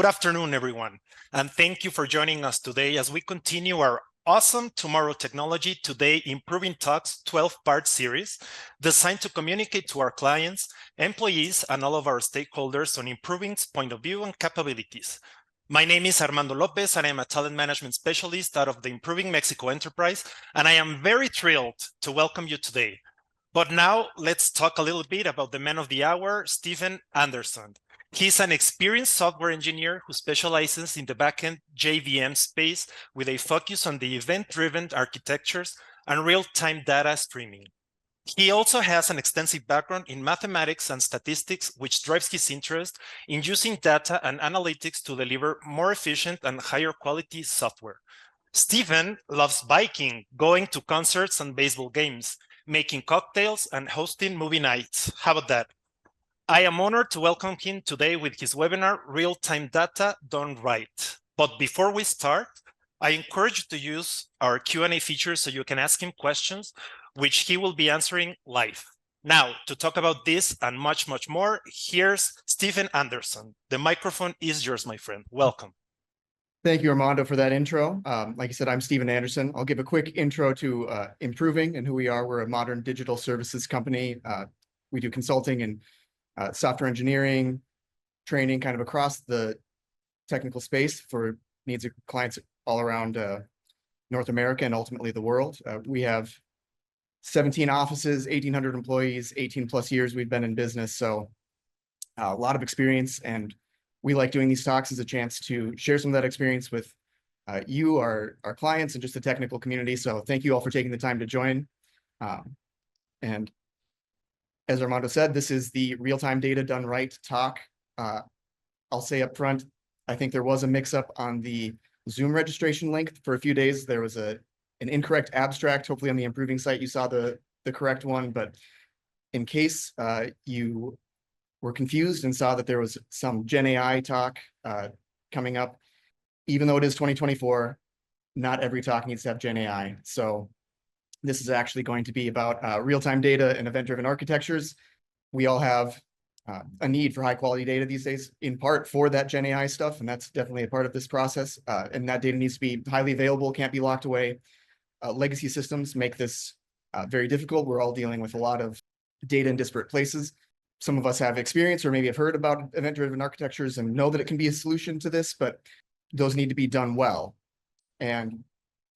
Good afternoon, everyone, and thank you for joining us today as we continue our Awesome Tomorrow Technology Today Improving Talks 12-part series designed to communicate to our clients, employees, and all of our stakeholders on improving point of view and capabilities. My name is Armando Lopez, and I am a talent management specialist out of the Improving Mexico Enterprise, and I am very thrilled to welcome you today. But now let's talk a little bit about the man of the hour, Stephen Anderson. He's an experienced software engineer who specializes in the backend JVM space with a focus on the event-driven architectures and real-time data streaming. He also has an extensive background in mathematics and statistics, which drives his interest in using data and analytics to deliver more efficient and higher quality software. Stephen loves biking, going to concerts and baseball games, making cocktails, and hosting movie nights. How about that? I am honored to welcome him today with his webinar, Real-Time Data Done Right. But before we start, I encourage you to use our Q&A feature so you can ask him questions, which he will be answering live. Now, to talk about this and much, much more, here's Stephen Anderson. The microphone is yours, my friend. Welcome. Thank you, Armando, for that intro. Like I said, I'm Stephen Anderson. I'll give a quick intro to Improving and who we are. We're a modern digital services company. We do consulting and software engineering, training kind of across the technical space for needs of clients all around North America and ultimately the world. We have 17 offices, 1,800 employees, 18 plus years we've been in business. So a lot of experience, and we like doing these talks as a chance to share some of that experience with you, our clients, and just the technical community. So thank you all for taking the time to join. And as Armando said, this is the Real-Time Data Done Right talk. I'll say up front, I think there was a mix-up on the Zoom registration link. For a few days, there was an incorrect abstract. Hopefully on the Improving site, you saw the correct one. But in case you were confused and saw that there was some Gen AI talk coming up, even though it is 2024, not every talk needs to have Gen AI. So this is actually going to be about real-time data and event-driven architectures. We all have a need for high-quality data these days, in part for that Gen AI stuff, and that's definitely a part of this process. And that data needs to be highly available, can't be locked away. Legacy systems make this very difficult. We're all dealing with a lot of data in disparate places. Some of us have experience or maybe have heard about event-driven architectures and know that it can be a solution to this, but those need to be done well. And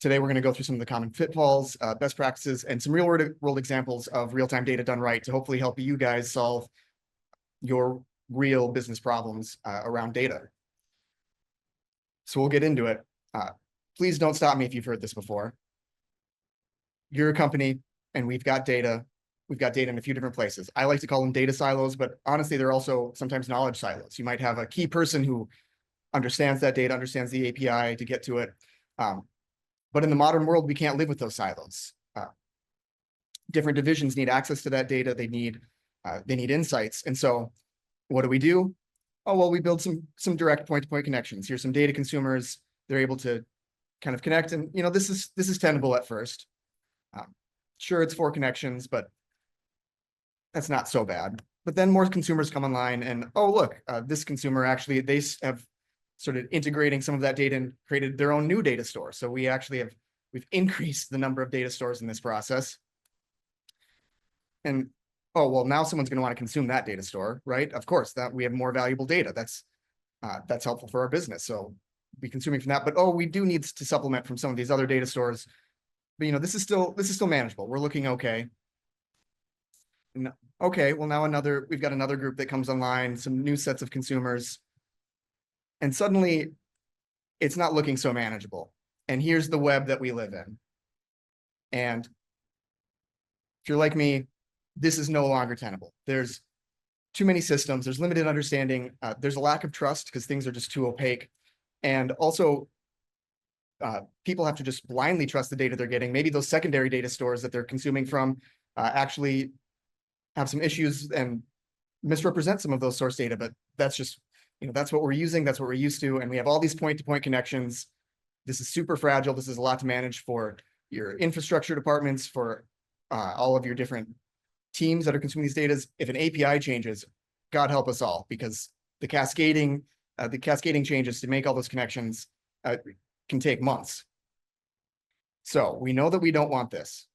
today, we're going to go through some of the common pitfalls, best practices, and some real-world examples of real-time data done right to hopefully help you guys solve your real business problems around data. So we'll get into it. Please don't stop me if you've heard this before. You're a company, and we've got data. We've got data in a few different places. I like to call them data silos, but honestly, they're also sometimes knowledge silos. You might have a key person who understands that data, understands the API to get to it. But in the modern world, we can't live with those silos. Different divisions need access to that data. They need insights. And so what do? Oh, well, we build some direct point-to-point connections. Here's some data consumers. They're able to kind of connect. And this is tenable at first. Sure, it's 4 connections, but that's not so bad. But then more consumers come online, and oh, look, this consumer actually, they have started integrating some of that data and created their own new data store. So we've increased the number of data stores in this process. And oh, well, now someone's going to want to consume that data store, right? Of course, that we have more valuable data. That's helpful for our business. So be consuming from that. But oh, we do need to supplement from some of these other data stores. But this is still manageable. We're looking okay. And, okay, well, now we've got another group that comes online, some new sets of consumers. And suddenly, it's not looking so manageable. And here's the web that we live in. And if you're like me, this is no longer tenable. There's too many systems. There's limited understanding. There's a lack of trust because things are just too opaque. And also, people have to just blindly trust the data they're getting. Maybe those secondary data stores that they're consuming from actually have some issues and misrepresent some of those source data, but that's just that's what we're using. That's what we're used to. And we have all these point-to-point connections. This is super fragile. This is a lot to manage for your infrastructure departments, for all of your different teams that are consuming these data. If an API changes, God help us all, because the cascading the cascading changes to make all those connections can take months. So we know that we don't want this.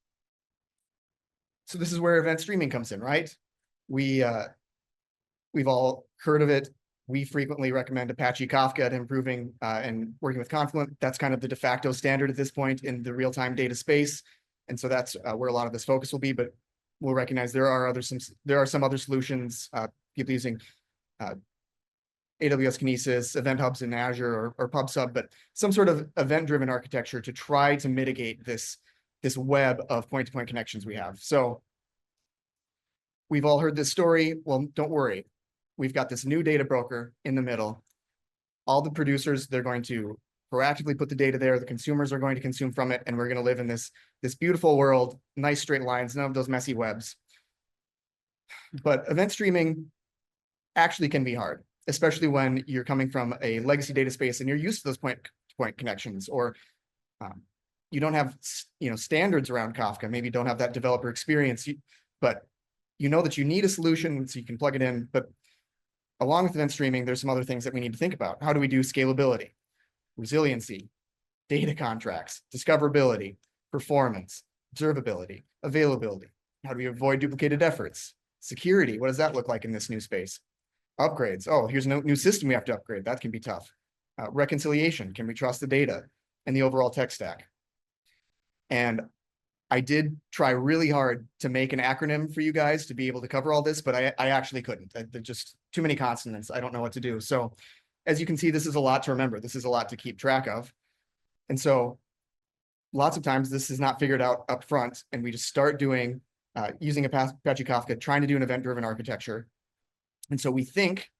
So this is where event streaming comes in, right? We've all heard of it. We frequently recommend Apache Kafka at improving and working with Confluent. That's kind of the de facto standard at this point in the real-time data space. And so that's where a lot of this focus will be, but we'll recognize there are some other solutions, people using AWS Kinesis, event hubs in Azure or PubSub, but some sort of event-driven architecture to try to mitigate this web of point-to-point connections we have. So we've all heard this story. Well, don't worry. We've got this new data broker in the middle. All the producers, they're going to proactively put the data there. The consumers are going to consume from it, and we're going to live in this beautiful world, nice straight lines, none of those messy webs. But event streaming actually can be hard, especially when you're coming from a legacy data space and you're used to those point-to-point connections, or you don't have standards around Kafka. Maybe you don't have that developer experience, but you know that you need a solution so you can plug it in. But along with event streaming, there's some other things that we need to think about. How do we do scalability, resiliency, data contracts, discoverability, performance, observability, availability? How do we avoid duplicated efforts? Security, what does that look like in this new space? Upgrades, oh, here's a new system we have to upgrade. That can be tough. Reconciliation, can we trust the data and the overall tech stack? And I did try really hard to make an acronym for you guys to be able to cover all this, but I actually couldn't. There's just too many consonants. I don't know what to do. So as you can see, this is a lot to remember. This is a lot to keep track of. And so lots of times this is not figured out up front, and we just start doing, using Apache Kafka, trying to do an event-driven architecture. And so we think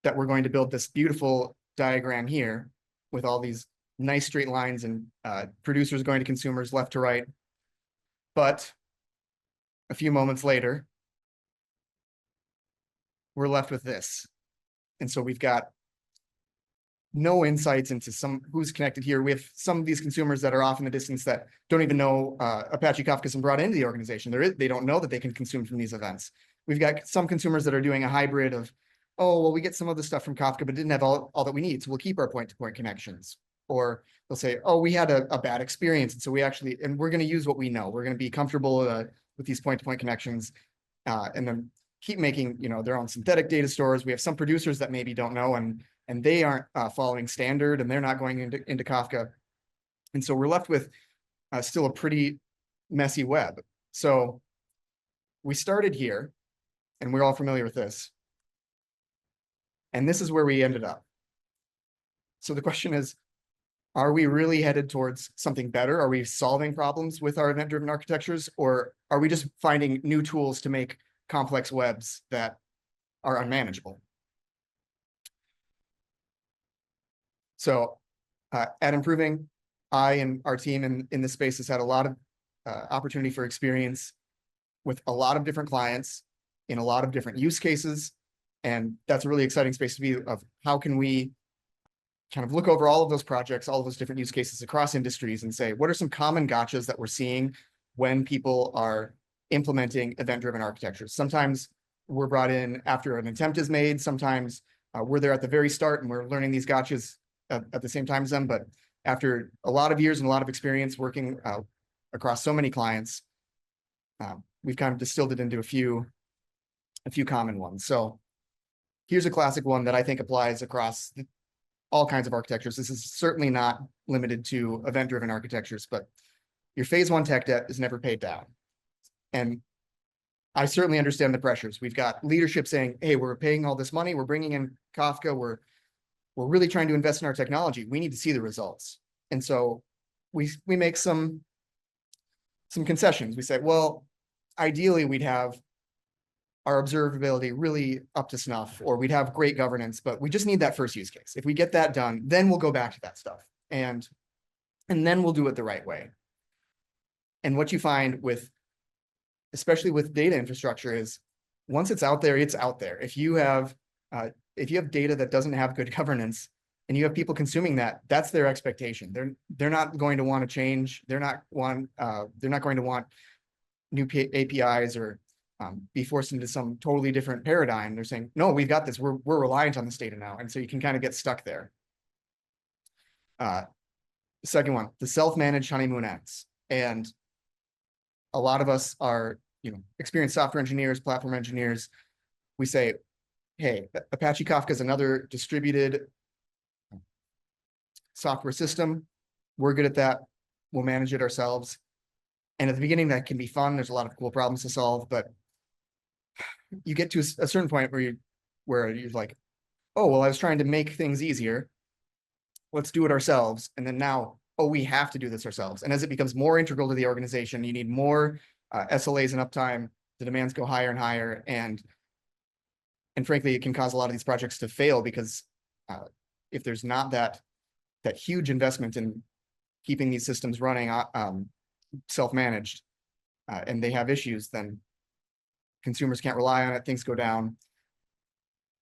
that we're going to build this beautiful diagram here with all these nice straight lines and producers going to consumers left to right. But a few moments later, we're left with this. And so we've got no insights into who's connected here. We have some of these consumers that are off in the distance that don't even know Apache Kafka has been brought into the organization. They don't know that they can consume from these events. We've got some consumers that are doing a hybrid of, oh, well, we get some of the stuff from Kafka, but didn't have all that we need. So we'll keep our point-to-point connections. Or they'll say, oh, we had a bad experience. And so we're going to use what we know. We're going to be comfortable with these point-to-point connections, and then keep making, their own synthetic data stores. We have some producers that maybe don't know, and they aren't following standard, and they're not going into Kafka. And so we're left with still a pretty messy web. So we started here, and we're all familiar with this. And this is where we ended up. So the question is, are we really headed towards something better? Are we solving problems with our event-driven architectures, or are we just finding new tools to make complex webs that are unmanageable? So at Improving, I and our team in this space has had a lot of opportunity for experience with a lot of different clients in a lot of different use cases. And that's a really exciting space to be of how can we kind of look over all of those projects, all of those different use cases across industries and say, what are some common gotchas that we're seeing when people are implementing event-driven architectures? Sometimes we're brought in after an attempt is made. Sometimes we're there at the very start and we're learning these gotchas at the same time as them. But after a lot of years and a lot of experience working across so many clients, we've kind of distilled it into a few common ones. So here's a classic one that I think applies across all kinds of architectures. This is certainly not limited to event-driven architectures, but your phase one tech debt is never paid down. And I certainly understand the pressures. We've got leadership saying, hey, we're paying all this money, we're bringing in Kafka, we're really trying to invest in our technology. We need to see the results. And so we make some concessions. We say, well, ideally we'd have our observability really up to snuff, or we'd have great governance, but we just need that first use case. If we get that done, then we'll go back to that stuff. And then we'll do it the right way. And what you find especially with data infrastructure, is once it's out there, it's out there. If you have data that doesn't have good governance and you have people consuming that, that's their expectation. They're not going to want to change. They're not going to want new APIs or be forced into some totally different paradigm. They're saying, no, we've got this. We're reliant on this data now. And so you can kind of get stuck there. Second one, the self-managed honeymoon ends. And a lot of us are, experienced software engineers, platform engineers. We say, hey, Apache Kafka is another distributed software system. We're good at that. We'll manage it ourselves. And at the beginning, that can be fun. There's a lot of cool problems to solve, but you get to a certain point where you're like, oh, well, I was trying to make things easier. Let's do it ourselves. And then now, oh, we have to do this ourselves. And as it becomes more integral to the organization, you need more SLAs and uptime. The demands go higher and higher. And frankly, it can cause a lot of these projects to fail because if there's not that huge investment in keeping these systems running self-managed and they have issues, then consumers can't rely on it, things go down.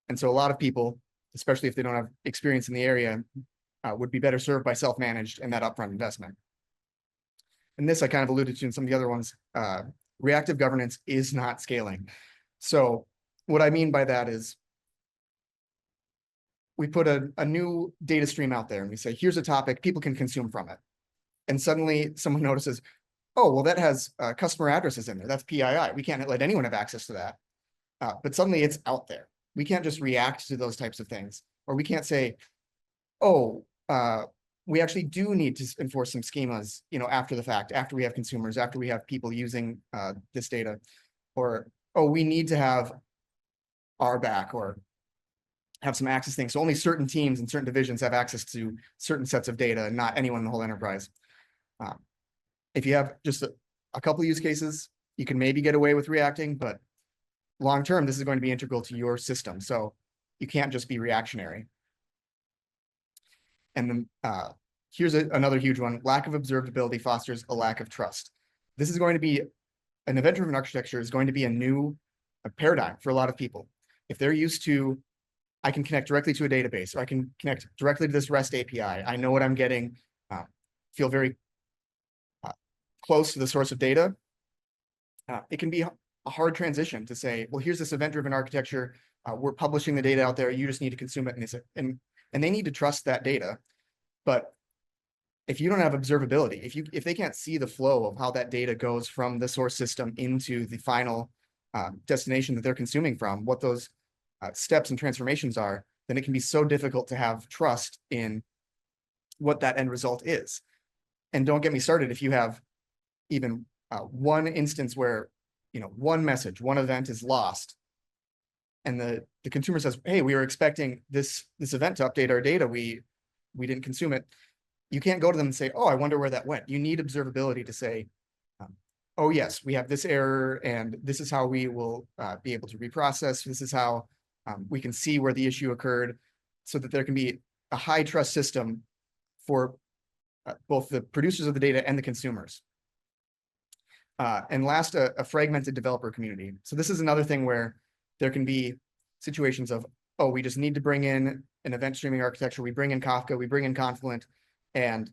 And so a lot of people, especially if they don't have experience in the area, would be better served by self-managed and that upfront investment. And this I kind of alluded to in some of the other ones. Reactive governance is not scaling. So what I mean by that is we put a new data stream out there and we say, here's a topic, people can consume from it. And suddenly someone notices, oh, well, that has customer addresses in there. That's PII. We can't let anyone have access to that. But suddenly it's out there. We can't just react to those types of things. Or we can't say, oh, we actually do need to enforce some schemas, after the fact, after we have consumers, after we have people using this data. Or, oh, we need to have RBAC or have some access things. So only certain teams and certain divisions have access to certain sets of data and not anyone in the whole enterprise. If you have just a couple of use cases, you can maybe get away with reacting, but long-term, this is going to be integral to your system. So you can't just be reactionary. And then here's another huge one. Lack of observability fosters a lack of trust. This is going to be, an event-driven architecture is going to be a new paradigm for a lot of people. If they're used to, I can connect directly to a database, or I can connect directly to this REST API. I know what I'm getting, feel very close to the source of data. It can be a hard transition to say, well, here's this event-driven architecture. We're publishing the data out there. You just need to consume it. And they need to trust that data. But if you don't have observability, if they can't see the flow of how that data goes from the source system into the final destination that they're consuming from, what those steps and transformations are, then it can be so difficult to have trust in what that end result is. And don't get me started if you have even one instance where, one message, one event is lost, and the consumer says, hey, we were expecting this event to update our data. We didn't consume it. You can't go to them and say, oh, I wonder where that went. You need observability to say, oh, yes, we have this error, and this is how we will be able to reprocess. This is how we can see where the issue occurred, so that there can be a high trust system for both the producers of the data and the consumers. And last, a fragmented developer community. So this is another thing where there can be situations of, oh, we just need to bring in an event streaming architecture. We bring in Kafka, we bring in Confluent, and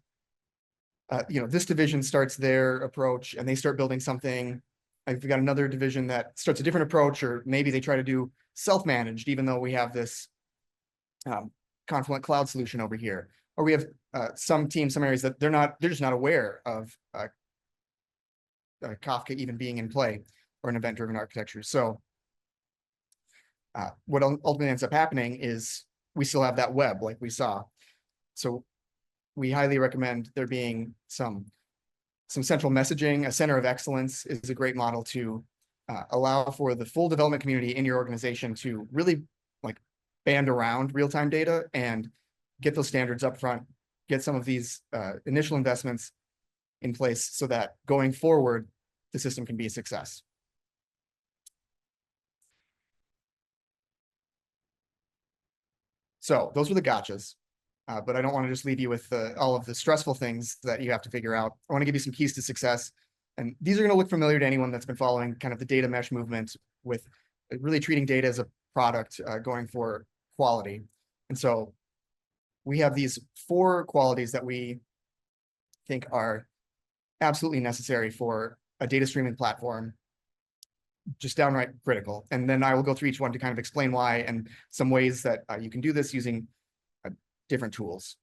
this division starts their approach and they start building something. I've got another division that starts a different approach, or maybe they try to do self-managed, even though we have this Confluent cloud solution over here. Or we have some teams, some areas that they're just not aware of Kafka even being in play, or an event-driven architecture. So what ultimately ends up happening is we still have that web like we saw. So we highly recommend there being some central messaging. A center of excellence is a great model to allow for the full development community in your organization to really band around real-time data and get those standards up front, get some of these initial investments in place so that going forward, the system can be a success. So those were the gotchas, but I don't want to just leave you with all of the stressful things that you have to figure out. I want to give you some keys to success. And these are going to look familiar to anyone that's been following kind of the data mesh movement, with really treating data as a product, going for quality. And so we have these 4 qualities that we think are absolutely necessary for a data streaming platform just downright critical. And then I will go through each one to kind of explain why and some ways that you can do this using different tools.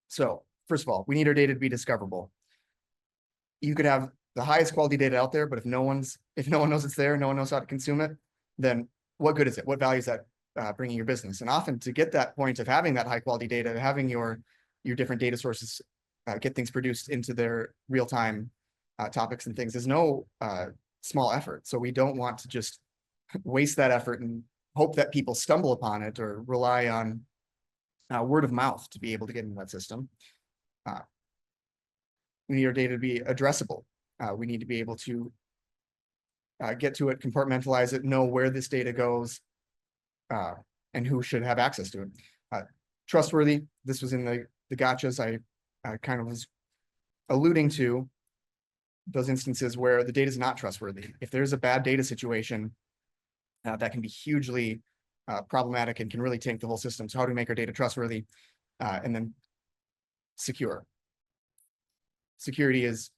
So first of all, we need our data to be discoverable. You could have the highest quality data out there, but if no one knows it's there, no one knows how to consume it, then what good is it? What value is that bringing your business? And often to get that point of having that high quality data, having your different data sources get things produced into their real-time topics and things is no small effort. So we don't want to just waste that effort and hope that people stumble upon it or rely on word of mouth to be able to get into that system. We need our data to be addressable. We need to be able to get to it, compartmentalize it, know where this data goes, and who should have access to it. Trustworthy, this was in the gotchas. I kind of was alluding to those instances where the data is not trustworthy. If there's a bad data situation, that can be hugely problematic and can really tank the whole system. So how do we make our data trustworthy? And then secure. Security is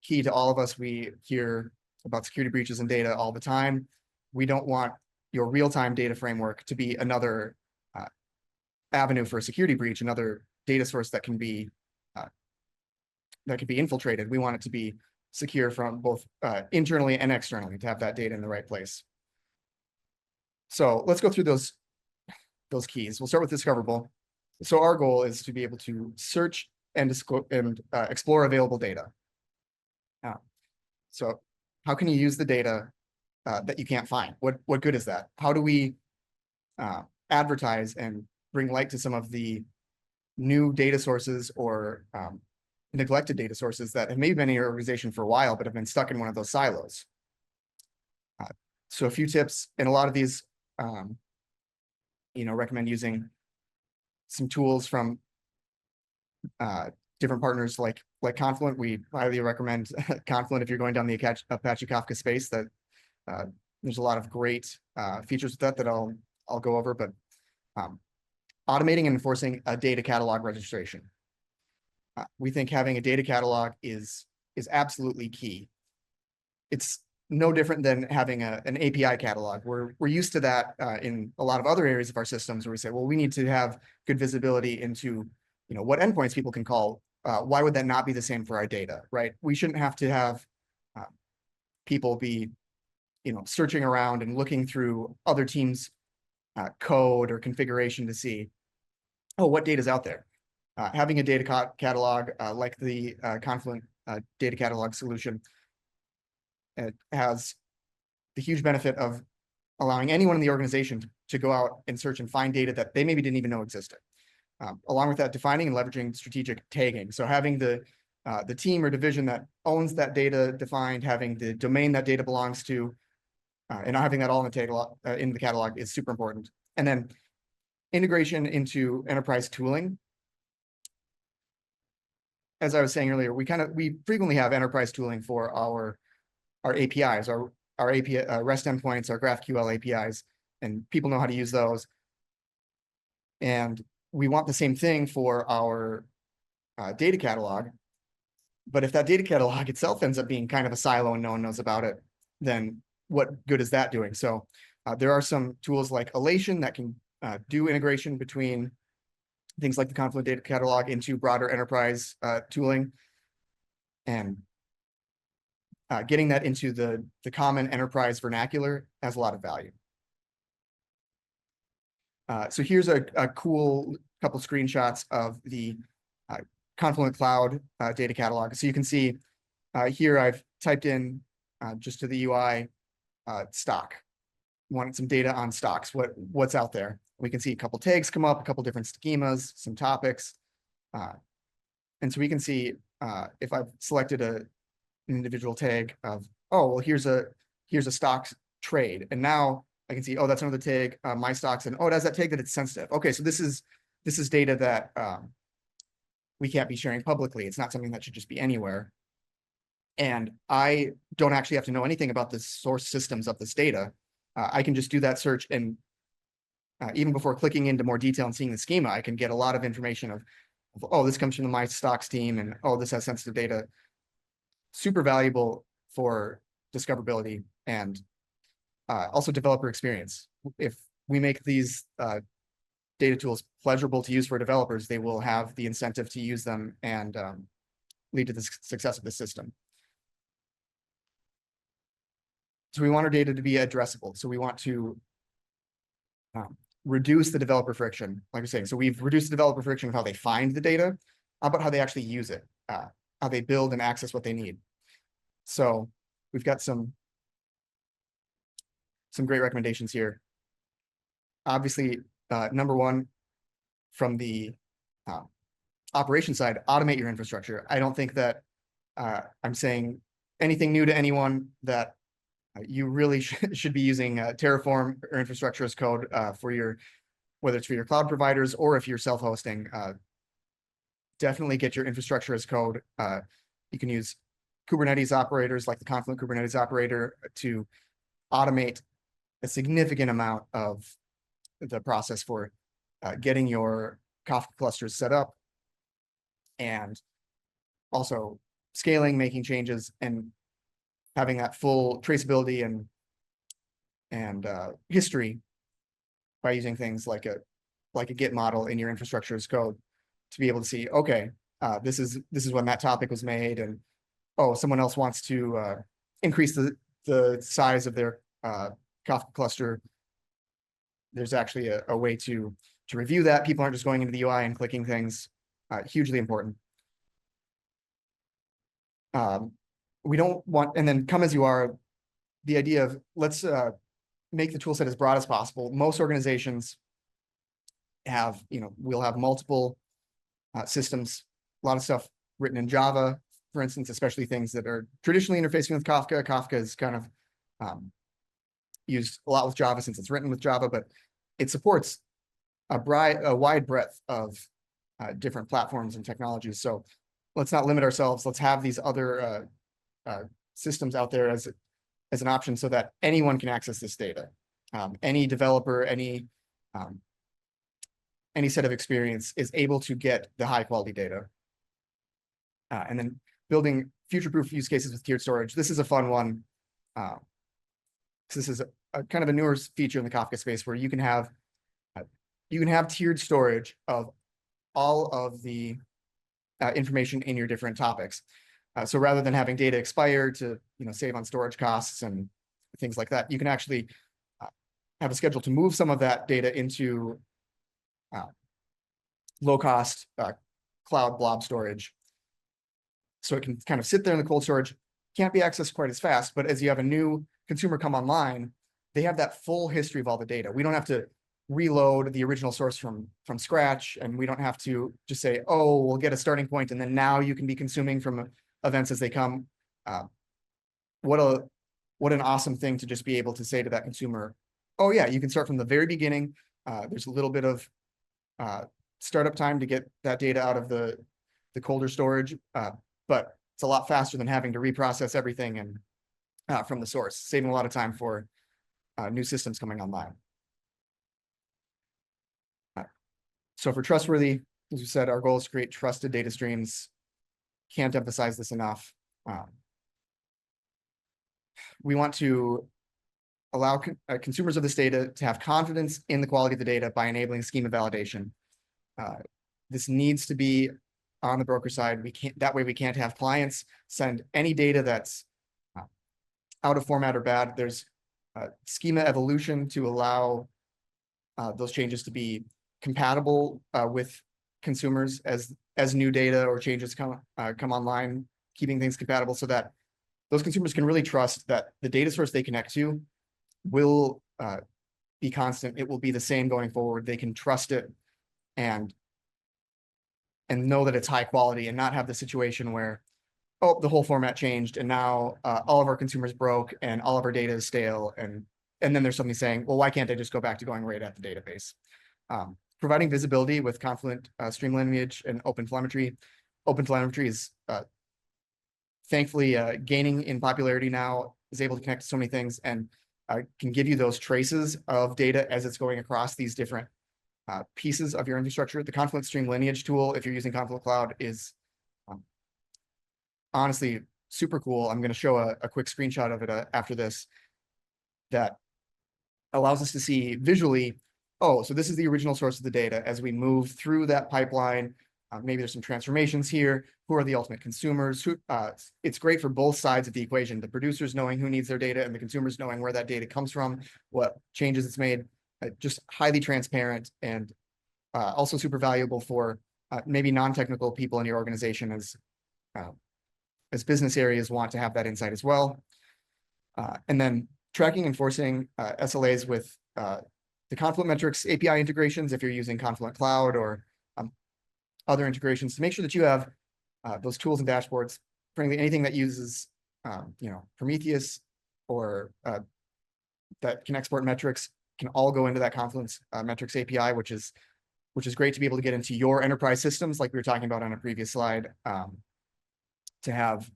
key to all of us. We hear about security breaches in data all the time. We don't want your real-time data framework to be another avenue for a security breach, another data source that can be infiltrated. We want it to be secure from both internally and externally to have that data in the right place. So let's go through those keys. We'll start with discoverable. So our goal is to be able to search and explore available data. So how can you use the data that you can't find? What good is that? How do we advertise and bring light to some of the new data sources or neglected data sources that have maybe been in your organization for a while, but have been stuck in one of those silos? So a few tips, and a lot of these, recommend using some tools from different partners like Confluent. We highly recommend Confluent if you're going down the Apache Kafka space. That there's a lot of great features with that I'll go over, but automating and enforcing a data catalog registration. We think having a data catalog is absolutely key. It's no different than having an API catalog. We're used to that in a lot of other areas of our systems where we say, well, we need to have good visibility into what endpoints people can call. Why would that not be the same for our data, right? We shouldn't have to have people be searching around and looking through other teams' code or configuration to see, oh, what data is out there. Having a data catalog like the Confluent data catalog solution, it has the huge benefit of allowing anyone in the organization to go out and search and find data that they maybe didn't even know existed. Along with that, defining and leveraging strategic tagging. So having the team or division that owns that data defined, having the domain that data belongs to, and not having that all in the catalog is super important. And then integration into enterprise tooling. As I was saying earlier, we frequently have enterprise tooling for our APIs, our API REST endpoints, our GraphQL APIs, and people know how to use those. And we want the same thing for our data catalog. But if that data catalog itself ends up being kind of a silo and no one knows about it, then what good is that doing? So there are some tools like Elation that can do integration between things like the Confluent data catalog into broader enterprise tooling, and getting that into the common enterprise vernacular has a lot of value. So here's a cool couple screenshots of the Confluent Cloud data catalog. So you can see here I've typed in just to the UI stock. Wanted some data on stocks, what's out there. We can see a couple tags come up, a couple different schemas, some topics. And so we can see if I've selected an individual tag of, oh, well, here's a stocks trade. And now I can see, oh, that's another tag, my stocks, and oh, it has that tag that it's sensitive. Okay, so this is data that we can't be sharing publicly. It's not something that should just be anywhere. And I don't actually have to know anything about the source systems of this data. I can just do that search, and even before clicking into more detail and seeing the schema, I can get a lot of information of oh, this comes from the my stocks team, and oh, this has sensitive data. Super valuable for discoverability, and also developer experience. If we make these data tools pleasurable to use for developers, they will have the incentive to use them and lead to the success of the system. So we want our data to be addressable. So we want to reduce the developer friction, like I was saying. So we've reduced the developer friction of how they find the data. How about how they actually use it, how they build and access what they need. So we've got some great recommendations here. Obviously, number one, from the operation side, automate your infrastructure. I don't think that I'm saying anything new to anyone that you really should be using Terraform or infrastructure as code for your, whether it's for your cloud providers or if you're self-hosting. Definitely get your infrastructure as code. You can use Kubernetes operators like the Confluent Kubernetes operator to automate a significant amount of the process for getting your Kafka clusters set up, and also scaling, making changes, and having that full traceability and history by using things like a Git model in your infrastructure as code to be able to see, okay, this is when that topic was made, and oh, someone else wants to increase the size of their Kafka cluster. There's actually a way to review that. People aren't just going into the UI and clicking things. Hugely important. We don't want, and then come as you are, the idea of let's make the tool set as broad as possible. Most organizations have, we'll have multiple systems, a lot of stuff written in Java, for instance, especially things that are traditionally interfacing with Kafka. Kafka is kind of used a lot with Java since it's written with Java, but it supports a wide breadth of different platforms and technologies. So let's not limit ourselves. Let's have these other systems out there as an option so that anyone can access this data. Any developer, any set of experience is able to get the high quality data. And then building future-proof use cases with tiered storage. This is a fun one. This is a kind of a newer feature in the Kafka space where you can have tiered storage of all of the information in your different topics. So rather than having data expire to save on storage costs and things like that, you can actually have a schedule to move some of that data into low-cost cloud blob storage. So it can kind of sit there in the cold storage, can't be accessed quite as fast, but as you have a new consumer come online, they have that full history of all the data. We don't have to reload the original source from scratch, and we don't have to just say, oh, we'll get a starting point, and then now you can be consuming from events as they come. What an awesome thing to just be able to say to that consumer, oh yeah, you can start from the very beginning. There's a little bit of startup time to get that data out of the colder storage, but it's a lot faster than having to reprocess everything and from the source, saving a lot of time for new systems coming online. So for trustworthy, as we said, our goal is to create trusted data streams. Can't emphasize this enough. We want to allow consumers of this data to have confidence in the quality of the data by enabling schema validation. This needs to be on the broker side. That way we can't have clients send any data that's out of format or bad. There's schema evolution to allow those changes to be compatible with consumers as new data or changes come online, keeping things compatible so that those consumers can really trust that the data source they connect to will be constant. It will be the same going forward. They can trust it and know that it's high quality, and not have the situation where, oh, the whole format changed and now all of our consumers broke and all of our data is stale. And then there's something saying, well, why can't I just go back to going right at the database? Providing visibility with Confluent stream lineage and OpenTelemetry. OpenTelemetry is thankfully gaining in popularity now, is able to connect to so many things and can give you those traces of data as it's going across these different pieces of your infrastructure. The Confluent stream lineage tool, if you're using Confluent Cloud, is honestly super cool. I'm going to show a quick screenshot of it after this that allows us to see visually, oh, so this is the original source of the data. As we move through that pipeline, maybe there's some transformations here. Who are the ultimate consumers? It's great for both sides of the equation, the producers knowing who needs their data and the consumers knowing where that data comes from, what changes it's made, just highly transparent, and also super valuable for maybe non-technical people in your organization as business areas want to have that insight as well. And then tracking and enforcing SLAs with the Confluent metrics API integrations, if you're using Confluent Cloud or other integrations, to make sure that you have those tools and dashboards. Frankly, anything that uses Prometheus or that can export metrics can all go into that Confluent metrics API, which is great to be able to get into your enterprise systems, like we were talking about on a previous slide, to have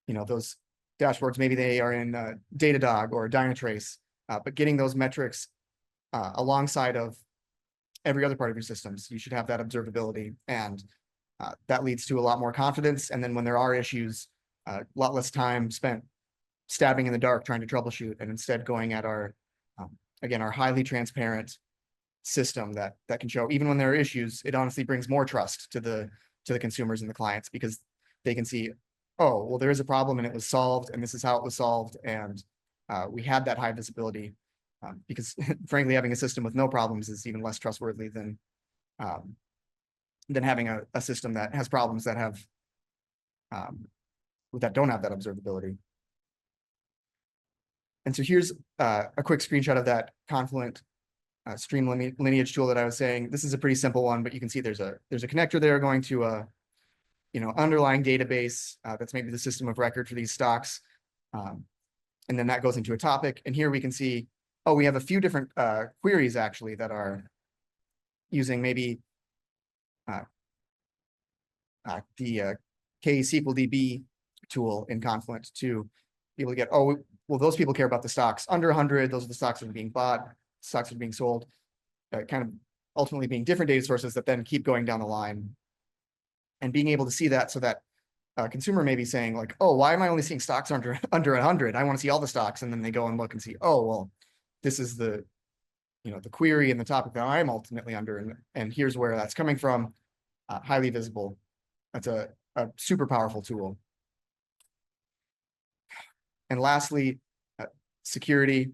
those dashboards. Maybe they are in Datadog or Dynatrace, but getting those metrics alongside of every other part of your systems, you should have that observability, and that leads to a lot more confidence. And then when there are issues, a lot less time spent stabbing in the dark trying to troubleshoot, and instead going at our again, our highly transparent system that can show, even when there are issues, it honestly brings more trust to the consumers and the clients, because they can see, oh, well, there is a problem and it was solved, and this is how it was solved. And we had that high visibility because frankly, having a system with no problems is even less trustworthy than having a system that has problems that have that don't have that observability. And so here's a quick screenshot of that Confluent stream lineage tool that I was saying. This is a pretty simple one, but you can see there's a connector there going to a underlying database that's maybe the system of record for these stocks, and then that goes into a topic. And here we can see, oh, we have a few different queries actually that are using maybe the KSQLDB tool in Confluent to be able to get, oh, well, those people care about the stocks under 100. Those are the stocks that are being bought, stocks that are being sold, kind of ultimately being different data sources that then keep going down the line. And being able to see that, so that a consumer may be saying like, oh, why am I only seeing stocks under 100? I want to see all the stocks. And then they go and look and see, oh, well, this is the query and the topic that I'm ultimately under. And here's where that's coming from, highly visible. That's a super powerful tool. And lastly, security.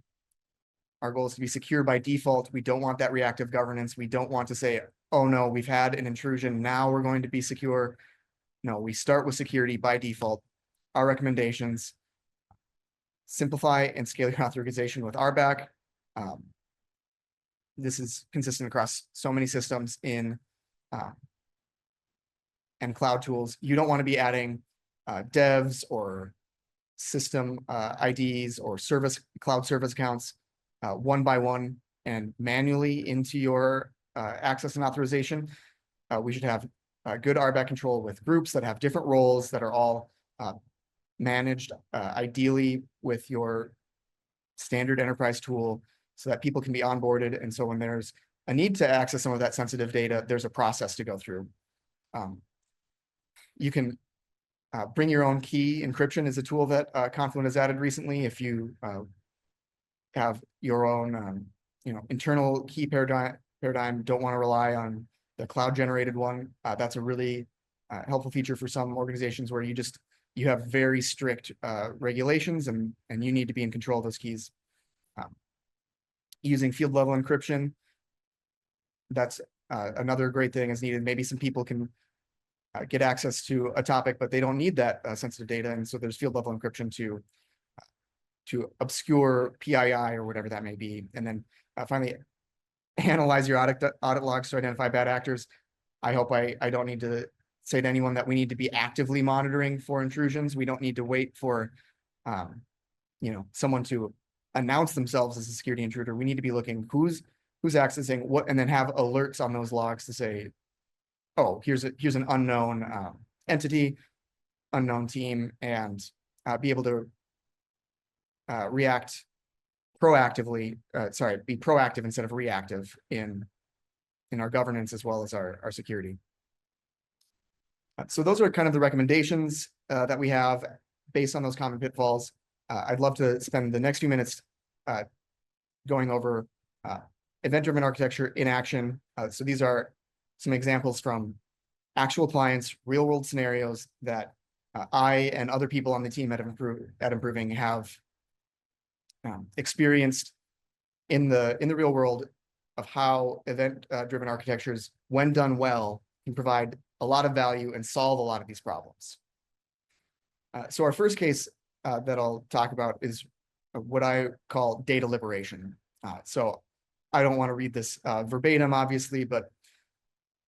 Our goal is to be secure by default. We don't want that reactive governance. We don't want to say, oh no, we've had an intrusion, now we're going to be secure. No, we start with security by default. Our recommendations: simplify and scale your authorization with RBAC. This is consistent across so many systems in and cloud tools. You don't want to be adding devs or system IDs or cloud service accounts one by one and manually into your access and authorization. We should have good RBAC control with groups that have different roles that are all managed, ideally with your standard enterprise tool, so that people can be onboarded. And so when there's a need to access some of that sensitive data, there's a process to go through. You can bring your own key. Encryption is a tool that Confluent has added recently. If you have your own internal key paradigm, don't want to rely on the cloud generated one, that's a really helpful feature for some organizations where you have very strict regulations and you need to be in control of those keys. Using field level encryption, that's another great thing is needed. Maybe some people can get access to a topic, but they don't need that sensitive data. And so there's field level encryption to obscure PII or whatever that may be. And then finally, analyze your audit logs to identify bad actors. I hope I don't need to say to anyone that we need to be actively monitoring for intrusions. We don't need to wait for someone to announce themselves as a security intruder. We need to be looking who's accessing what, and then have alerts on those logs to say, oh, here's an unknown entity, unknown team, and be able to react proactively. Be proactive instead of reactive in our governance as well as our security. So those are kind of the recommendations that we have. based on those common pitfalls. I'd love to spend the next few minutes going over event-driven architecture in action. So these are some examples from actual clients, real-world scenarios that I and other people on the team at Improving have experienced in the real world of how event-driven architectures, when done well, can provide a lot of value and solve a lot of these problems. So our first case that I'll talk about is what I call data liberation. So I don't want to read this verbatim, obviously, but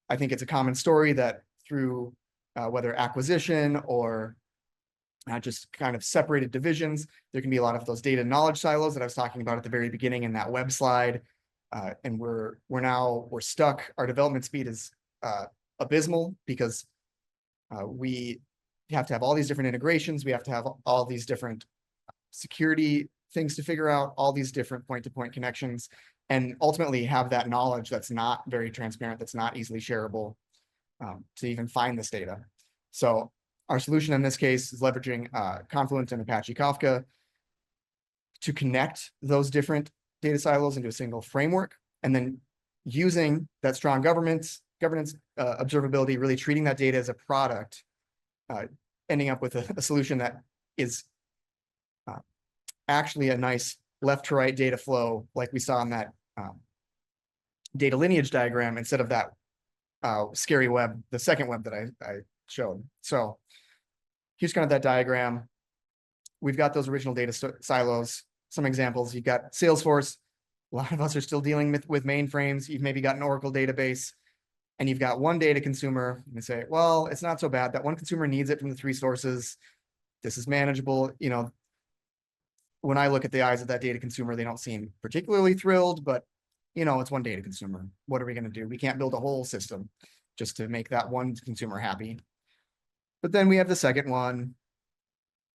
I think it's a common story that through whether acquisition or just kind of separated divisions, there can be a lot of those data knowledge silos that I was talking about at the very beginning in that web slide. And we're stuck. Our development speed is abysmal because we have to have all these different integrations. We have to have all these different security things to figure out, all these different point-to-point connections, and ultimately have that knowledge that's not very transparent, that's not easily shareable to even find this data. So our solution in this case is leveraging Confluent and Apache Kafka to connect those different data silos into a single framework, and then using that strong governance observability, really treating that data as a product, ending up with a solution that is actually a nice left to right data flow, like we saw in that data lineage diagram, instead of that scary web, the second web that I showed. So here's kind of that diagram. We've got those original data silos. Some examples, you've got Salesforce. A lot of us are still dealing with mainframes. You've maybe got an Oracle database, and you've got one data consumer, and they say, well, it's not so bad. That one consumer needs it from the 3 sources. This is manageable. You know, when I look at the eyes of that data consumer, they don't seem particularly thrilled, but you know, it's one data consumer. What are we going to do? We can't build a whole system just to make that one consumer happy. But then we have the second one,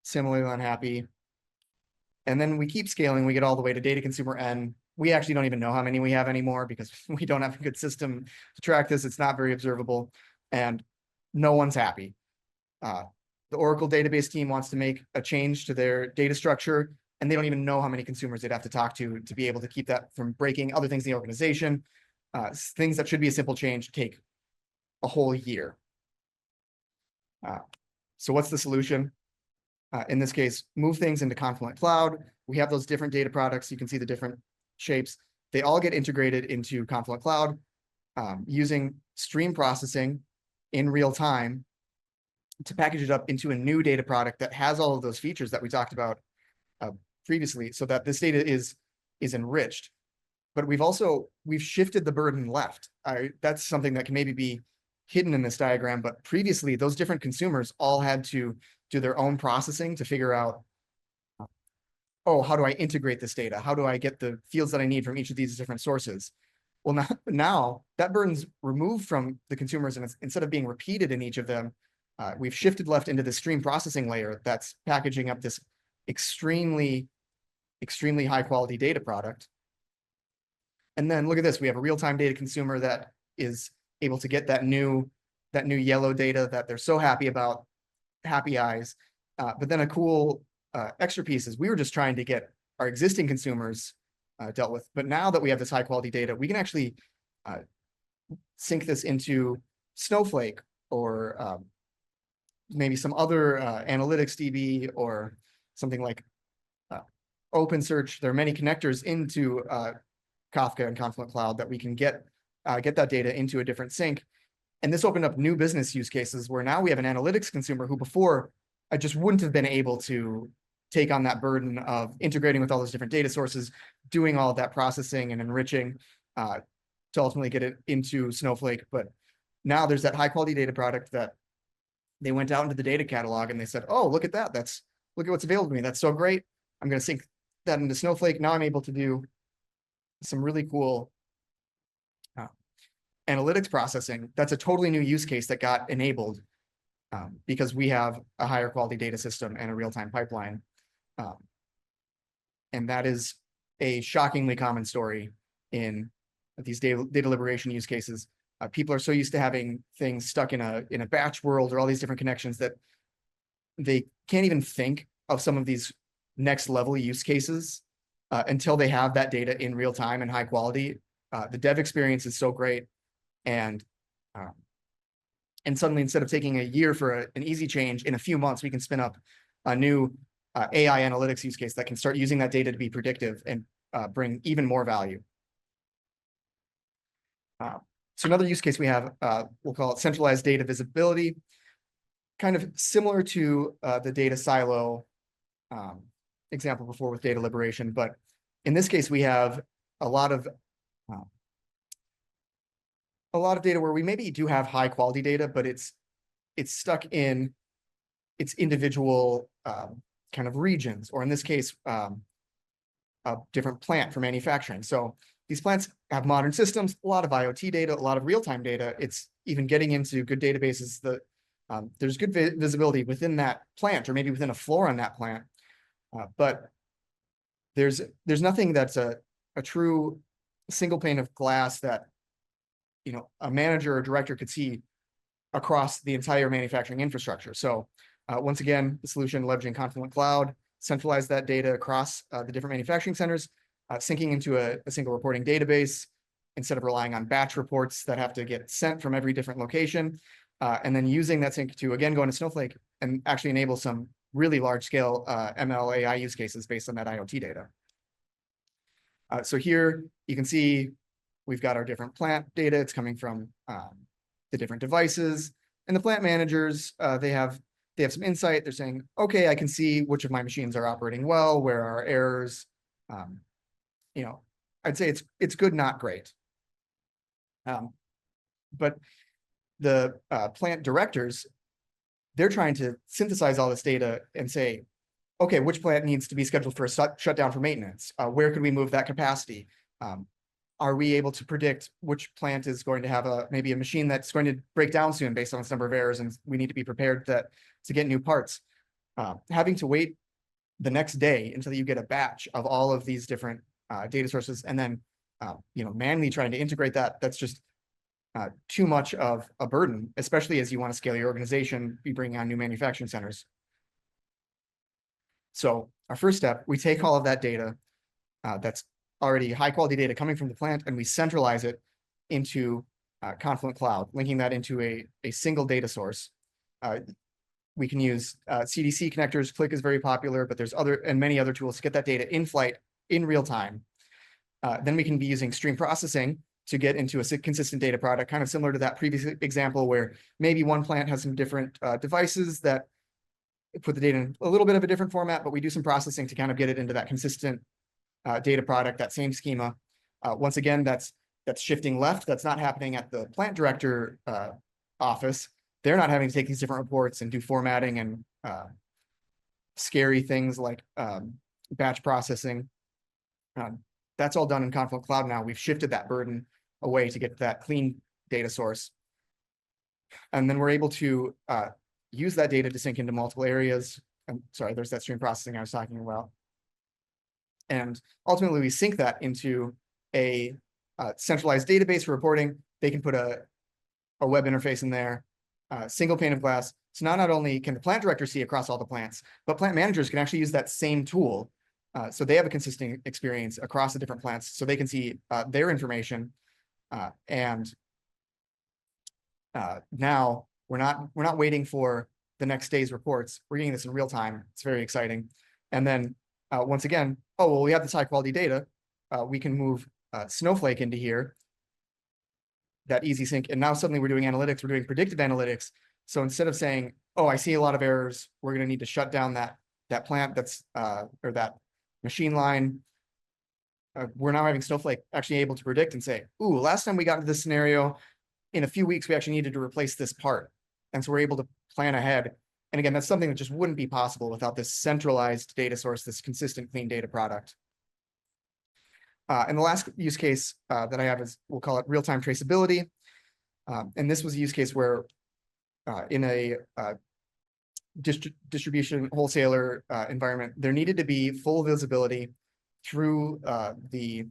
similarly unhappy. And then we keep scaling. We get all the way to data consumer N. We actually don't even know how many we have anymore because we don't have a good system to track this. It's not very observable, and no one's happy. The Oracle database team wants to make a change to their data structure, and they don't even know how many consumers they'd have to talk to be able to keep that from breaking other things in the organization. Things that should be a simple change take a whole year. So what's the solution? In this case, move things into Confluent Cloud. We have those different data products. You can see the different shapes. They all get integrated into Confluent Cloud using stream processing in real time to package it up into a new data product that has all of those features that we talked about previously, so that this data is enriched. But we've shifted the burden left. That's something that can maybe be hidden in this diagram, but previously those different consumers all had to do their own processing to figure out, oh, how do I integrate this data? How do I get the fields that I need from each of these different sources? Well, now that burden's removed from the consumers, and instead of being repeated in each of them, we've shifted left into the stream processing layer that's packaging up this extremely high quality data product. And then look at this, we have a real-time data consumer that is able to get that new yellow data that they're so happy about, happy eyes. But then a cool extra piece is we were just trying to get our existing consumers dealt with. But now that we have this high quality data, we can actually sync this into Snowflake or maybe some other analytics DB or something like OpenSearch. There are many connectors into Kafka and Confluent Cloud that we can get that data into a different sync. And this opened up new business use cases where now we have an analytics consumer who before I just wouldn't have been able to take on that burden of integrating with all those different data sources, doing all of that processing and enriching to ultimately get it into Snowflake. But now there's that high quality data product that they went out into the data catalog and they said, oh, look at that. Look at what's available to me. That's so great. I'm going to sync that into Snowflake. Now I'm able to do some really cool analytics processing. That's a totally new use case that got enabled because we have a higher quality data system and a real-time pipeline. And that is a shockingly common story in these data liberation use cases. People are so used to having things stuck in a batch world or all these different connections that they can't even think of some of these next level use cases until they have that data in real time and high quality. The dev experience is so great, and suddenly, instead of taking a year for an easy change, in a few months we can spin up a new AI analytics use case that can start using that data to be predictive and bring even more value. So another use case we have, we'll call it centralized data visibility, kind of similar to the data silo example before with data liberation. But in this case, we have a lot of data where we maybe do have high quality data, but it's stuck in its individual kind of regions, or in this case, a different plant for manufacturing. So these plants have modern systems, a lot of IoT data, a lot of real-time data. It's even getting into good databases that there's good visibility within that plant, or maybe within a floor on that plant. But there's nothing that's a true single pane of glass that a manager or director could see across the entire manufacturing infrastructure. So once again, the solution leveraging Confluent Cloud, centralize that data across the different manufacturing centers, syncing into a single reporting database instead of relying on batch reports that have to get sent from every different location, and then using that sync to, again, go into Snowflake and actually enable some really large scale ML AI use cases based on that IoT data. So here you can see we've got our different plant data. It's coming from the different devices, and the plant managers, they have some insight. They're saying, okay, I can see which of my machines are operating well, where are errors. I'd say it's good, not great. But the plant directors, they're trying to synthesize all this data and say, okay, which plant needs to be scheduled for a shutdown for maintenance? Where could we move that capacity? Are we able to predict which plant is going to have maybe a machine that's going to break down soon based on its number of errors, and we need to be prepared to get new parts? Having to wait the next day until you get a batch of all of these different data sources, and then manually trying to integrate that's just too much of a burden, especially as you want to scale your organization, be bringing on new manufacturing centers. So our first step, we take all of that data that's already high quality data coming from the plant, and we centralize it into Confluent Cloud, linking that into a single data source. We can use CDC connectors. Click is very popular, but there's many other tools to get that data in flight in real time. Then we can be using stream processing to get into a consistent data product, kind of similar to that previous example where maybe one plant has some different devices that put the data in a little bit of a different format, but we do some processing to kind of get it into that consistent data product, that same schema. Once again, that's shifting left. That's not happening at the plant director office. They're not having to take these different reports and do formatting and scary things like batch processing. That's all done in Confluent Cloud now. We've shifted that burden away to get that clean data source. And then we're able to use that data to sync into multiple areas. I'm sorry, there's that stream processing I was talking about. And ultimately, we sync that into a centralized database for reporting. They can put a web interface in there, single pane of glass. So now not only can the plant director see across all the plants, but plant managers can actually use that same tool. So they have a consistent experience across the different plants, so they can see their information. And now we're not waiting for the next day's reports. We're getting this in real time. It's very exciting. And then once again, oh, well, we have this high quality data. We can move Snowflake into here, that easy sync. And now suddenly we're doing analytics. We're doing predictive analytics. So instead of saying, oh, I see a lot of errors, we're going to need to shut down that plant or that machine line. We're now having Snowflake actually able to predict and say, ooh, last time we got into this scenario, in a few weeks, we actually needed to replace this part. And so we're able to plan ahead. And again, that's something that just wouldn't be possible without this centralized data source, this consistent clean data product. And the last use case that I have is, we'll call it real-time traceability. And this was a use case where in a distribution wholesaler environment, there needed to be full visibility through the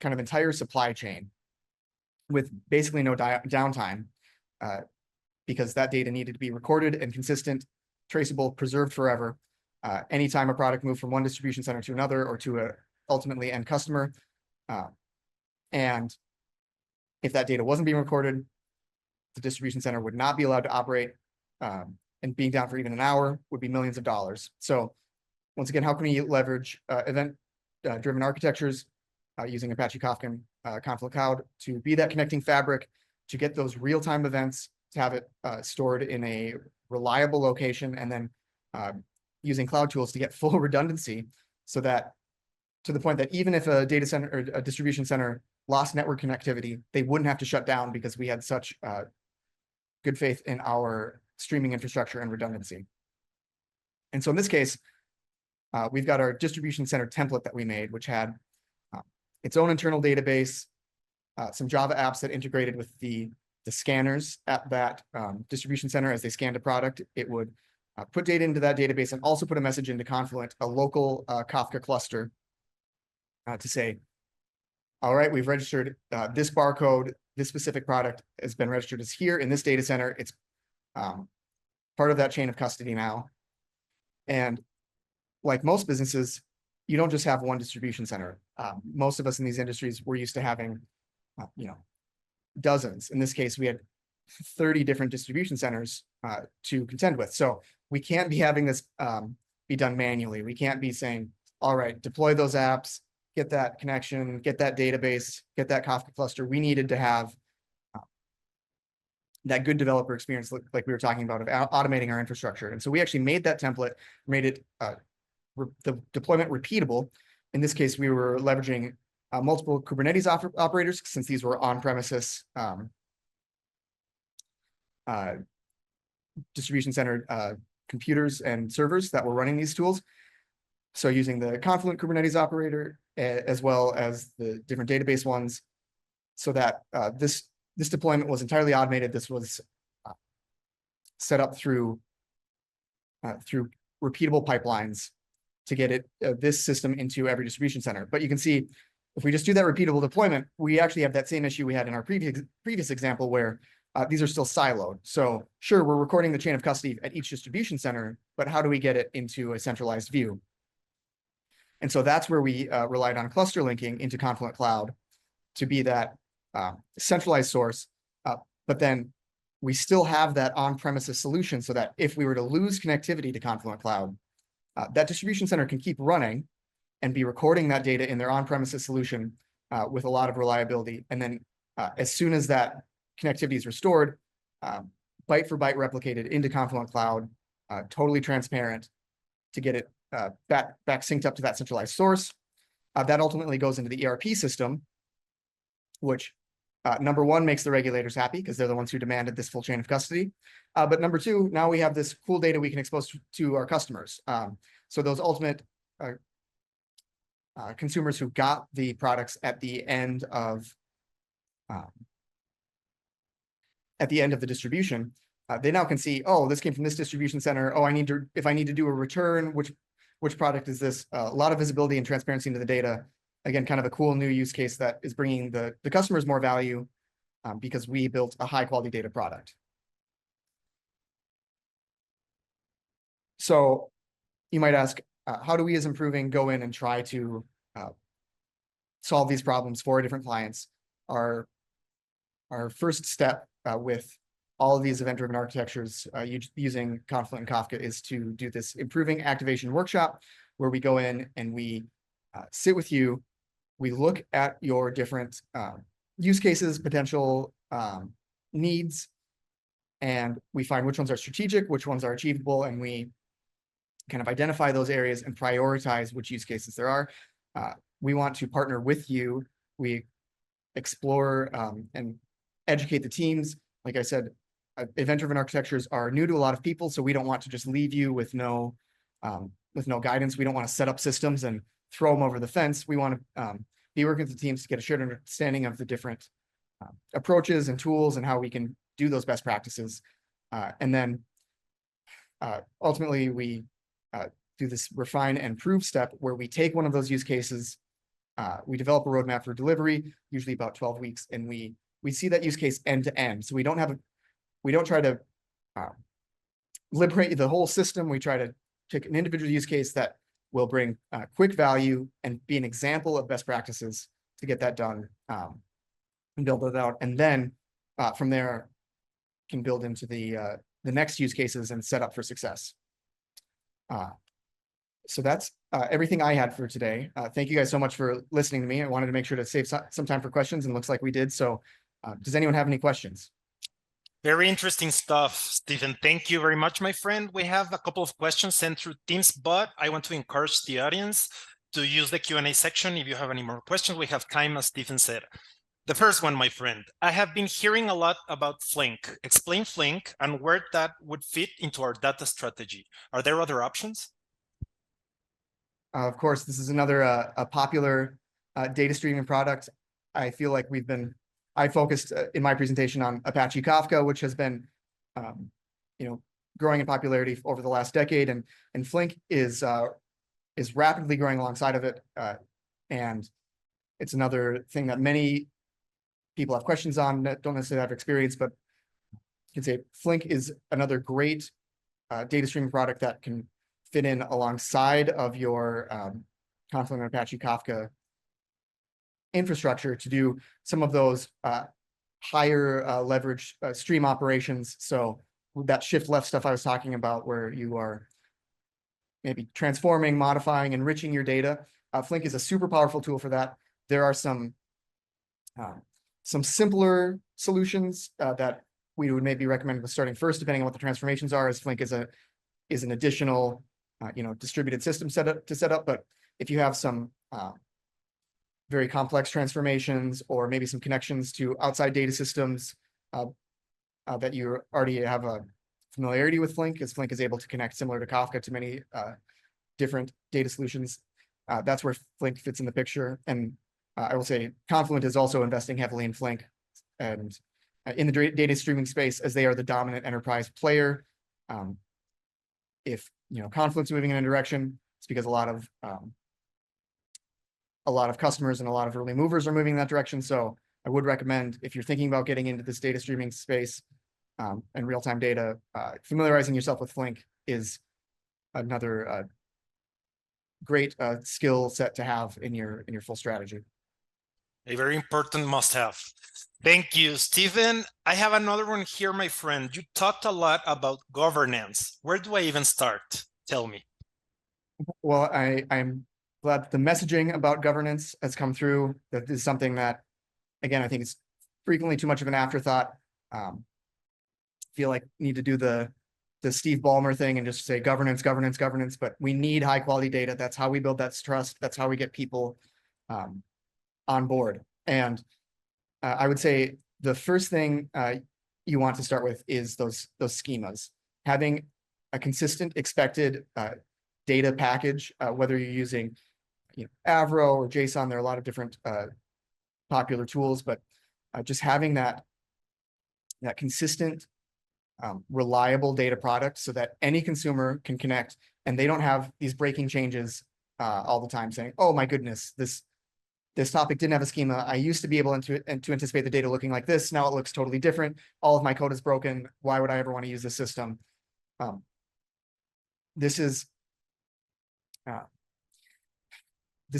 kind of entire supply chain with basically no downtime, because that data needed to be recorded and consistent traceable, preserved forever. Anytime a product moved from one distribution center to another or to a ultimately end customer. And if that data wasn't being recorded, the distribution center would not be allowed to operate, and being down for even an hour would be millions of dollars. So once again, how can we leverage event-driven architectures using Apache Kafka and Confluent Cloud to be that connecting fabric, to get those real-time events, to have it stored in a reliable location, and then using cloud tools to get full redundancy, so that to the point that even if a data center or a distribution center lost network connectivity, they wouldn't have to shut down because we had such good faith in our streaming infrastructure and redundancy. And so in this case, we've got our distribution center template that we made, which had its own internal database, some Java apps that integrated with the scanners at that distribution center. As they scanned a product, it would put data into that database and also put a message into Confluent, a local Kafka cluster, to say, all right, we've registered this barcode, this specific product has been registered as here in this data center. It's part of that chain of custody now. And like most businesses, you don't just have one distribution center. Most of us in these industries, we're used to having, dozens. In this case, we had 30 different distribution centers to contend with. So we can't be having this be done manually. We can't be saying, all right, deploy those apps, get that connection, get that database, get that Kafka cluster. We needed to have that good developer experience, like we were talking about, of automating our infrastructure. And so we actually made that template, made it the deployment repeatable. In this case, we were leveraging multiple Kubernetes operators, since these were on-premises distribution center computers and servers that were running these tools. So using the Confluent Kubernetes operator, as well as the different database ones, so that this deployment was entirely automated. This was set up through repeatable pipelines to get it this system into every distribution center. But you can see, if we just do that repeatable deployment, we actually have that same issue we had in our previous example, where these are still siloed. So sure, we're recording the chain of custody at each distribution center, but how do we get it into a centralized view? And so that's where we relied on cluster linking into Confluent Cloud to be that centralized source. But then we still have that on-premises solution, so that if we were to lose connectivity to Confluent Cloud, that distribution center can keep running and be recording that data in their on-premises solution with a lot of reliability. And then as soon as that connectivity is restored, byte for byte replicated into Confluent Cloud, totally transparent, to get it back synced up to that centralized source. That ultimately goes into the ERP system, which number one, makes the regulators happy because they're the ones who demanded this full chain of custody. But number two, now we have this cool data we can expose to our customers. So those ultimate consumers who got the products at the end of the distribution, they now can see, oh, this came from this distribution center. Oh, if I need to do a return, which product is this? A lot of visibility and transparency into the data. Again, kind of a cool new use case that is bringing the customers more value because we built a high quality data product. So you might ask, how do we as Improving go in and try to solve these problems for different clients? Our first step with all of these event-driven architectures using Confluent and Kafka is to do this Improving Activation workshop, where we go in and we sit with you. We look at your different use cases, potential needs, and we find which ones are strategic, which ones are achievable, and we kind of identify those areas and prioritize which use cases there are. We want to partner with you. We explore and educate the teams. Like I said, event-driven architectures are new to a lot of people, so we don't want to just leave you with no guidance. We don't want to set up systems and throw them over the fence. We want to be working with the teams to get a shared understanding of the different approaches and tools and how we can do those best practices. And then ultimately, we do this refine and prove step, where we take one of those use cases, we develop a roadmap for delivery, usually about 12 weeks, and we see that use case end to end. So we don't try to liberate the whole system. We try to take an individual use case that will bring quick value and be an example of best practices to get that done, and build it out. And then from there, can build into the next use cases and set up for success. So that's everything I had for today. Thank you guys so much for listening to me. I wanted to make sure to save some time for questions, and looks like we did. So does anyone have any questions? Very interesting stuff, Stephen. Thank you very much, my friend. We have a couple of questions sent through Teams, but I want to encourage the audience to use the Q&A section if you have any more questions. We have time, as Stephen said. The first one, my friend, I have been hearing a lot about Flink. Explain Flink and where that would fit into our data strategy. Are there other options? Of course, this is another a popular data streaming product. I feel like I focused in my presentation on Apache Kafka, which has been, growing in popularity over the last decade, and Flink is rapidly growing alongside of it, and it's another thing that many people have questions on that don't necessarily have experience, but you can say Flink is another great data streaming product that can fit in alongside of your Confluent and Apache Kafka infrastructure to do some of those higher leverage stream operations. So that shift left stuff I was talking about, where you are maybe transforming, modifying, enriching your data. Flink is a super powerful tool for that. There are some simpler solutions that we would maybe recommend with starting first, depending on what the transformations are, as Flink is an additional distributed system set up. But if you have some very complex transformations, or maybe some connections to outside data systems that you already have a familiarity with Flink, as Flink is able to connect similar to Kafka to many different data solutions, that's where Flink fits in the picture. And I will say Confluent is also investing heavily in Flink and in the data streaming space, as they are the dominant enterprise player. If Confluent's moving in a direction, it's because a lot of customers and a lot of early movers are moving in that direction. So I would recommend, if you're thinking about getting into this data streaming space and real-time data, familiarizing yourself with Flink is another great skill set to have in your full strategy. A very important must-have. Thank you, Stephen. I have another one here, my friend. You talked a lot about governance. Where do I even start? Tell me. Well, I'm glad the messaging about governance has come through. That is something that, again, I think it's frequently too much of an afterthought. Feel like need to do the Steve Ballmer thing and just say governance, governance, governance. But we need high quality data. That's how we build that trust. That's how we get people on board. And I would say the first thing you want to start with is those schemas. Having a consistent expected data package, whether you're using Avro or JSON. There are a lot of different popular tools, but just having that consistent, reliable data product, so that any consumer can connect and they don't have these breaking changes all the time, saying, "Oh my goodness, this topic didn't have a schema. I used to be able to anticipate the data looking like this. Now it looks totally different. All of my code is broken. Why would I ever want to use this system?" This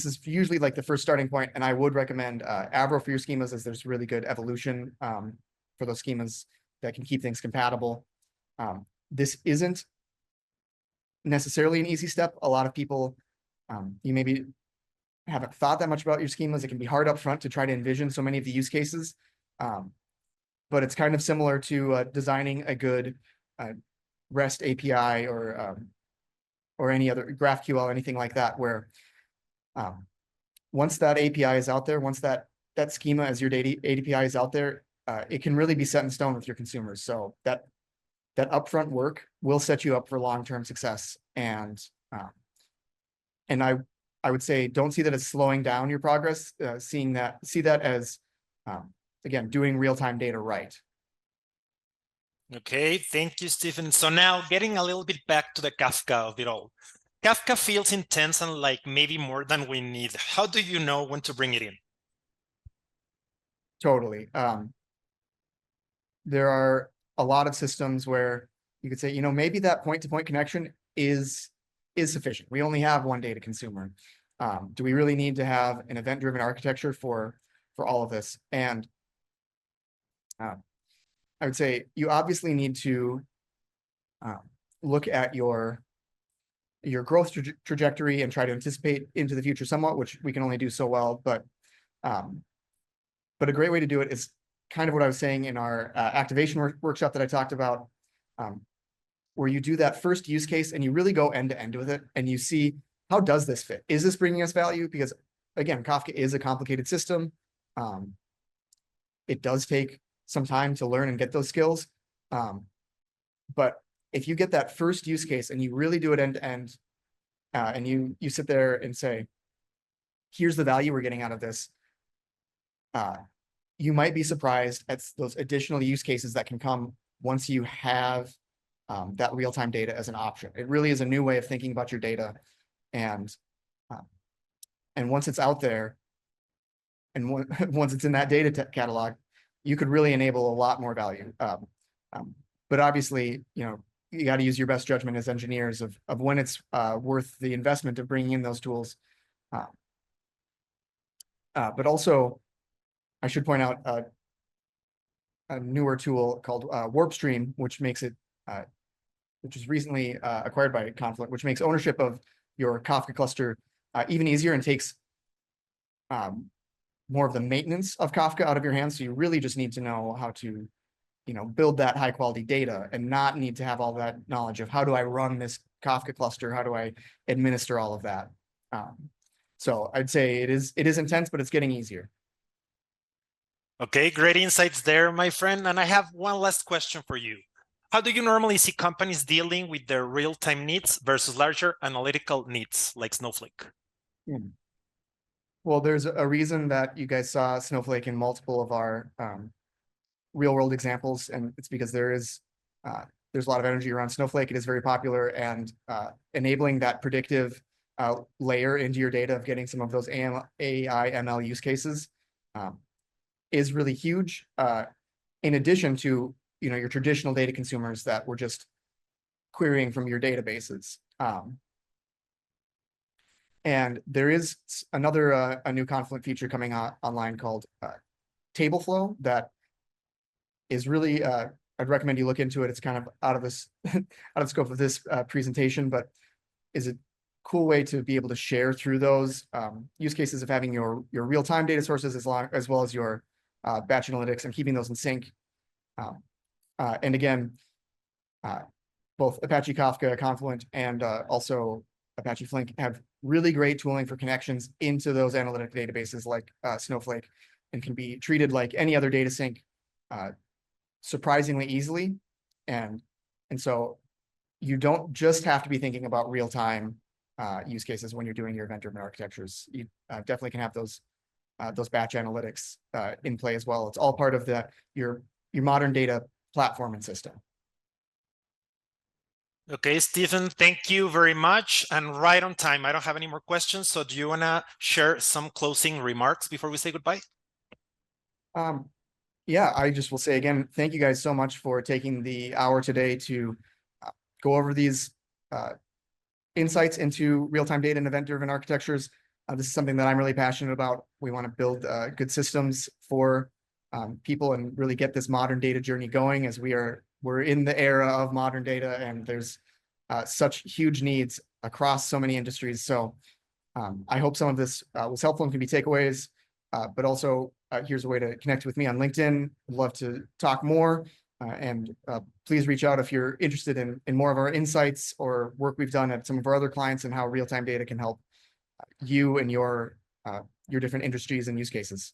is usually like the first starting point, and I would recommend Avro for your schemas, as there's really good evolution for those schemas that can keep things compatible. This isn't necessarily an easy step. A lot of people, you maybe haven't thought that much about your schemas. It can be hard up front to try to envision so many of the use cases, but it's kind of similar to designing a good REST API or any other GraphQL, anything like that, where once that API is out there, once that schema as your data API is out there, it can really be set in stone with your consumers. So that upfront work will set you up for long-term success. And I would say, don't see that as slowing down your progress. See that as, again, doing real-time data right. Okay, thank you, Stephen. So now getting a little bit back to the Kafka of it all. Kafka feels intense and like maybe more than we need. How do you know when to bring it in? Totally. There are a lot of systems where you could say, you know, maybe that point-to-point connection is sufficient. We only have one data consumer. Do we really need to have an event-driven architecture for all of this? And I would say you obviously need to look at your growth trajectory and try to anticipate into the future somewhat, which we can only do so well. But a great way to do it is kind of what I was saying in our activation workshop that I talked about, where you do that first use case and you really go end to end with it, and you see, how does this fit? Is this bringing us value? Because again, Kafka is a complicated system. It does take some time to learn and get those skills. But if you get that first use case and you really do it end to end, and you sit there and say, here's the value we're getting out of this, you might be surprised at those additional use cases that can come once you have that real-time data as an option. It really is a new way of thinking about your data. And once it's out there, and once it's in that data catalog, you could really enable a lot more value. But obviously, you know, you got to use your best judgment as engineers of when it's worth the investment of bringing in those tools. But also, I should point out a newer tool called WarpStream, which makes it, which is recently acquired by Confluent, which makes ownership of your Kafka cluster even easier and takes more of the maintenance of Kafka out of your hands. So you really just need to know how to, you know, build that high quality data and not need to have all that knowledge of how do I run this Kafka cluster? How do I administer all of that? So I'd say it is intense, but it's getting easier. Okay, great insights there, my friend. And I have one last question for you. How do you normally see companies dealing with their real-time needs versus larger analytical needs like Snowflake? Well, there's a reason that you guys saw Snowflake in multiple of our real-world examples, and it's because there's a lot of energy around Snowflake. It is very popular, and enabling that predictive layer into your data of getting some of those AI ML use cases is really huge. In addition to, you know, your traditional data consumers that were just querying from your databases. And there is another a new Confluent feature coming online called Tableflow that is really, I'd recommend you look into it. It's kind of out of this out of the scope of this presentation, but is a cool way to be able to share through those use cases of having your real-time data sources as well as your batch analytics and keeping those in sync. And again, both Apache Kafka, Confluent, and also Apache Flink have really great tooling for connections into those analytic databases like Snowflake, and can be treated like any other data sync surprisingly easily. And so you don't just have to be thinking about real-time use cases when you're doing your event-driven architectures. You definitely can have those batch analytics in play as well. It's all part of your modern data platform and system. Okay, Stephen, thank you very much. And right on time, I don't have any more questions. So do you want to share some closing remarks before we say goodbye? Yeah, I just will say again, thank you guys so much for taking the hour today to go over these insights into real-time data and event-driven architectures. This is something that I'm really passionate about. We want to build good systems for people and really get this modern data journey going, as we're in the era of modern data, and there's such huge needs across so many industries. So I hope some of this was helpful and can be takeaways, but also here's a way to connect with me on LinkedIn. I'd love to talk more, and please reach out if you're interested in more of our insights or work we've done at some of our other clients and how real-time data can help you and your different industries and use cases.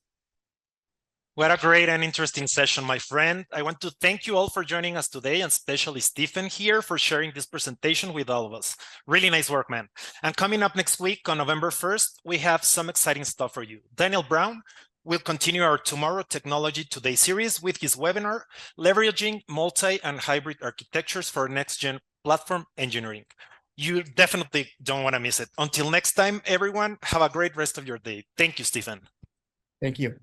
What a great and interesting session, my friend. I want to thank you all for joining us today, and especially Stephen here for sharing this presentation with all of us. Really nice work, man. And coming up next week on November 1st, we have some exciting stuff for you. Daniel Brown will continue our Tomorrow Technology Today series with his webinar, Leveraging Multi and Hybrid Architectures for Next-Gen Platform Engineering. You definitely don't want to miss it. Until next time, everyone, have a great rest of your day. Thank you, Stephen. Thank you.